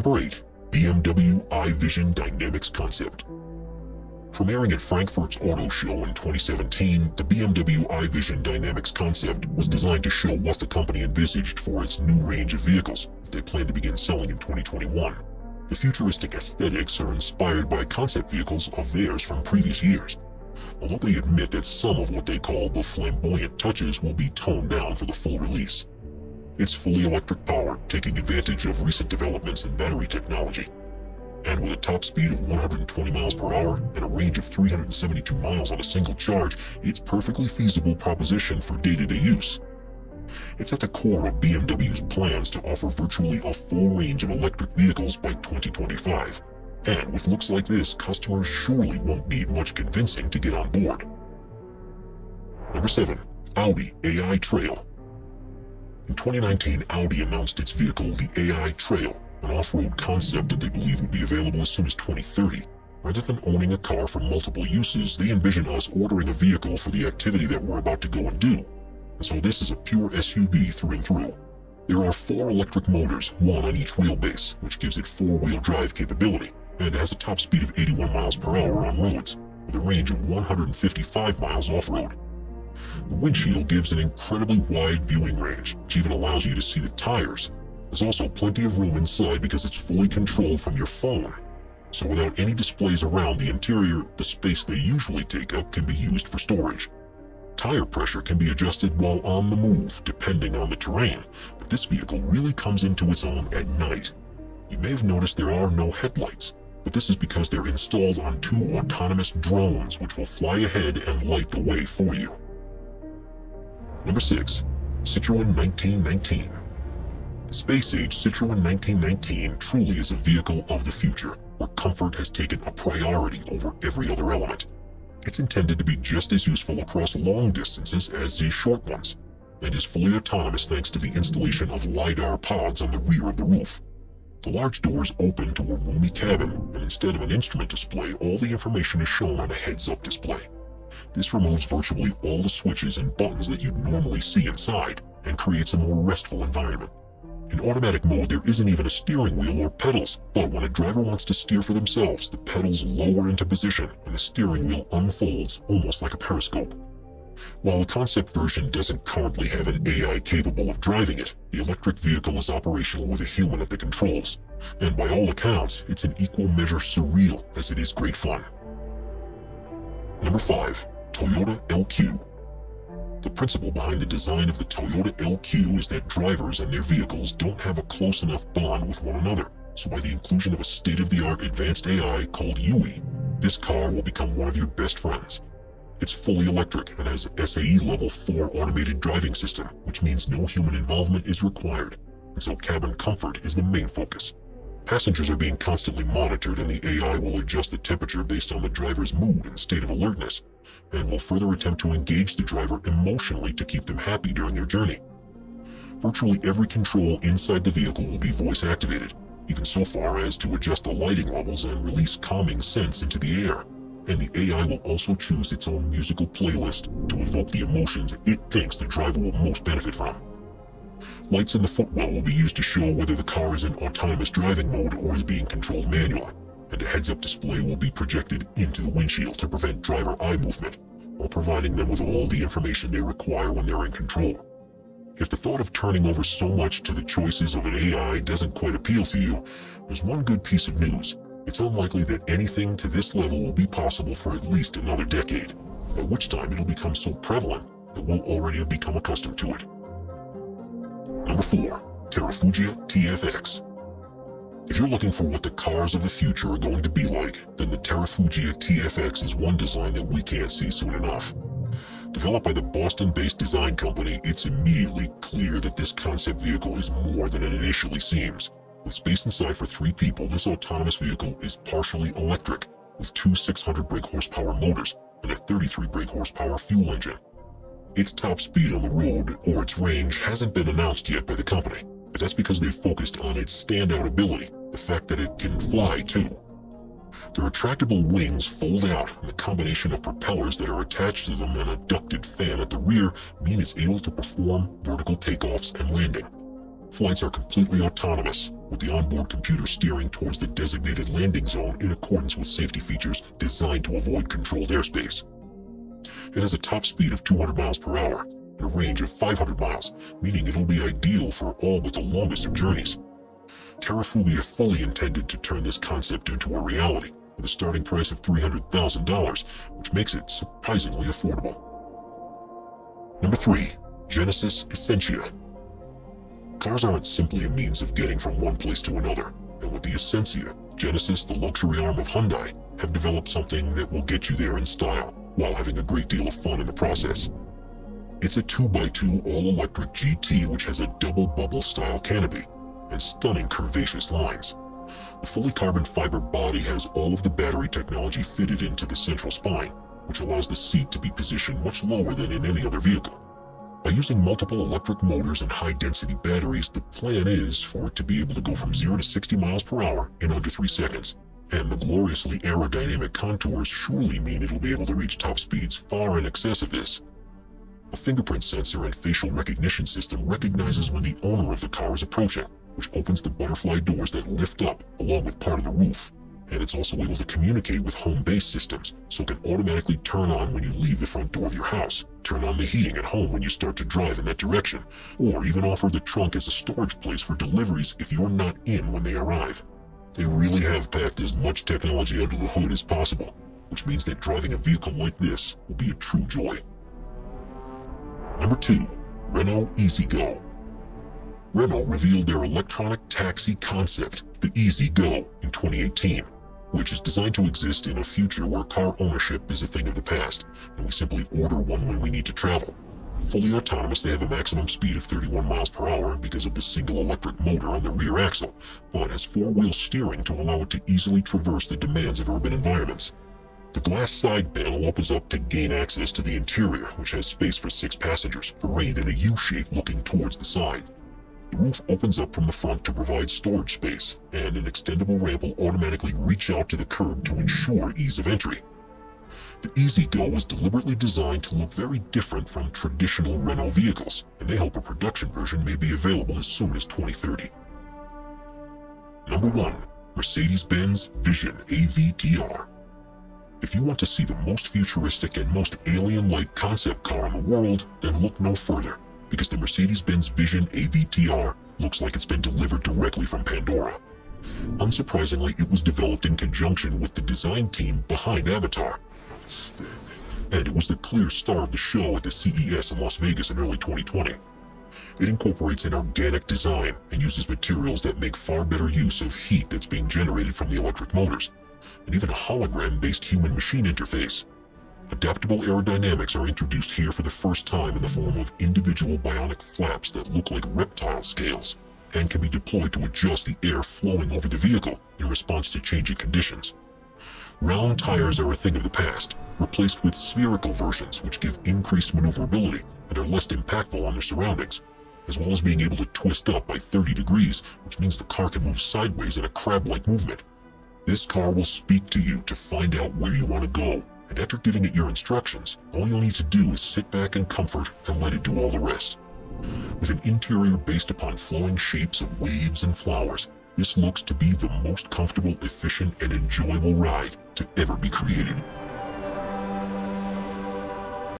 Number 8. BMW iVision Dynamics Concept. Premiering at Frankfurt's Auto Show in 2017, the BMW iVision Dynamics concept was designed to show what the company envisaged for its new range of vehicles that they plan to begin selling in 2021. The futuristic aesthetics are inspired by concept vehicles of theirs from previous years, although they admit that some of what they call the flamboyant touches will be toned down for the full release. It's fully electric powered, taking advantage of recent developments in battery technology. And with a top speed of 120 miles per hour and a range of 372 miles on a single charge, it's a perfectly feasible proposition for day-to-day use. It's at the core of BMW's plans to offer virtually a full range of electric vehicles by 2025. And with looks like this, customers surely won't need much convincing to get on board. Number 7. Audi AI Trail. In 2019, Audi announced its vehicle, the AI Trail, an off-road concept that they believe would be available as soon as 2030. Rather than owning a car for multiple uses, they envision us ordering a vehicle for the activity that we're about to go and do. And so this is a pure SUV through and through. There are 4 electric motors, one on each wheelbase, which gives it 4-wheel drive capability, and it has a top speed of 81 miles per hour on roads, with a range of 155 miles off-road. The windshield gives an incredibly wide viewing range, which even allows you to see the tires. There's also plenty of room inside because it's fully controlled from your phone. So without any displays around the interior, the space they usually take up can be used for storage. Tire pressure can be adjusted while on the move, depending on the terrain, but this vehicle really comes into its own at night. You may have noticed there are no headlights, but this is because they're installed on 2 autonomous drones which will fly ahead and light the way for you. Number 6. Citroën 1919. The space-age Citroën 1919 truly is a vehicle of the future, where comfort has taken a priority over every other element. It's intended to be just as useful across long distances as these short ones, and is fully autonomous thanks to the installation of LiDAR pods on the rear of the roof. The large doors open to a roomy cabin, and instead of an instrument display, all the information is shown on a heads-up display. This removes virtually all the switches and buttons that you'd normally see inside, and creates a more restful environment. In automatic mode, there isn't even a steering wheel or pedals, but when a driver wants to steer for themselves, the pedals lower into position and the steering wheel unfolds almost like a periscope. While the concept version doesn't currently have an AI capable of driving it, the electric vehicle is operational with a human at the controls, and by all accounts, it's an equal measure surreal as it is great fun. Number 5. Toyota LQ. The principle behind the design of the Toyota LQ is that drivers and their vehicles don't have a close enough bond with one another, so by the inclusion of a state-of-the-art advanced AI called UE, this car will become one of your best friends. It's fully electric and has an SAE Level 4 automated driving system, which means no human involvement is required, and so cabin comfort is the main focus. Passengers are being constantly monitored, and the AI will adjust the temperature based on the driver's mood and state of alertness, and will further attempt to engage the driver emotionally to keep them happy during their journey. Virtually every control inside the vehicle will be voice-activated, even so far as to adjust the lighting levels and release calming scents into the air. And the AI will also choose its own musical playlist to evoke the emotions it thinks the driver will most benefit from. Lights in the footwell will be used to show whether the car is in autonomous driving mode or is being controlled manually, and a heads-up display will be projected into the windshield to prevent driver eye movement, while providing them with all the information they require when they're in control. If the thought of turning over so much to the choices of an AI doesn't quite appeal to you, there's one good piece of news. It's unlikely that anything to this level will be possible for at least another decade, by which time it'll become so prevalent that we'll already have become accustomed to it. Number 4. Terrafugia TFX. If you're looking for what the cars of the future are going to be like, then the Terrafugia TFX is one design that we can't see soon enough. Developed by the Boston-based design company, it's immediately clear that this concept vehicle is more than it initially seems. With space inside for 3 people, this autonomous vehicle is partially electric, with 2 600 brake horsepower motors and a 33 brake horsepower fuel engine. Its top speed on the road, or its range, hasn't been announced yet by the company, but that's because they've focused on its standout ability, the fact that it can fly too. The retractable wings fold out, and the combination of propellers that are attached to them and a ducted fan at the rear mean it's able to perform vertical takeoffs and landing. Flights are completely autonomous, with the onboard computer steering towards the designated landing zone in accordance with safety features designed to avoid controlled airspace. It has a top speed of 200 miles per hour and a range of 500 miles, meaning it'll be ideal for all but the longest of journeys. Terrafugia fully intended to turn this concept into a reality, with a starting price of $300,000, which makes it surprisingly affordable. Number 3. Genesis Essentia. Cars aren't simply a means of getting from one place to another, and with the Essentia, Genesis, the luxury arm of Hyundai, have developed something that will get you there in style, while having a great deal of fun in the process. It's a 2x2 all-electric GT which has a double bubble style canopy and stunning curvaceous lines. The fully carbon fiber body has all of the battery technology fitted into the central spine, which allows the seat to be positioned much lower than in any other vehicle. By using multiple electric motors and high-density batteries, the plan is for it to be able to go from 0 to 60 miles per hour in under 3 seconds. And the gloriously aerodynamic contours surely mean it'll be able to reach top speeds far in excess of this. A fingerprint sensor and facial recognition system recognizes when the owner of the car is approaching, which opens the butterfly doors that lift up along with part of the roof. And it's also able to communicate with home-based systems, so it can automatically turn on when you leave the front door of your house, turn on the heating at home when you start to drive in that direction, or even offer the trunk as a storage place for deliveries if you're not in when they arrive. They really have packed as much technology under the hood as possible, which means that driving a vehicle like this will be a true joy. Number 2. Renault EasyGo. Renault revealed their electronic taxi concept, the EasyGo, in 2018, which is designed to exist in a future where car ownership is a thing of the past, and we simply order one when we need to travel. Fully autonomous, they have a maximum speed of 31 miles per hour because of the single electric motor on the rear axle, but has four-wheel steering to allow it to easily traverse the demands of urban environments. The glass side panel opens up to gain access to the interior, which has space for 6 passengers, arrayed in a U-shape looking towards the side. The roof opens up from the front to provide storage space, and an extendable ramp will automatically reach out to the curb to ensure ease of entry. The EasyGo was deliberately designed to look very different from traditional Renault vehicles, and they hope a production version may be available as soon as 2030. Number 1. Mercedes-Benz Vision AVTR. If you want to see the most futuristic and most alien-like concept car in the world, then look no further, because the Mercedes-Benz Vision AVTR looks like it's been delivered directly from Pandora. Unsurprisingly, it was developed in conjunction with the design team behind Avatar, and it was the clear star of the show at the CES in Las Vegas in early 2020. It incorporates an organic design and uses materials that make far better use of heat that's being generated from the electric motors, and even a hologram-based human-machine interface. Adaptable aerodynamics are introduced here for the first time in the form of individual bionic flaps that look like reptile scales, and can be deployed to adjust the air flowing over the vehicle in response to changing conditions. Round tires are a thing of the past, replaced with spherical versions which give increased maneuverability and are less impactful on their surroundings, as well as being able to twist up by 30 degrees, which means the car can move sideways in a crab-like movement. This car will speak to you to find out where you want to go, and after giving it your instructions, all you'll need to do is sit back in comfort and let it do all the rest. With an interior based upon flowing shapes of waves and flowers, this looks to be the most comfortable, efficient, and enjoyable ride to ever be created.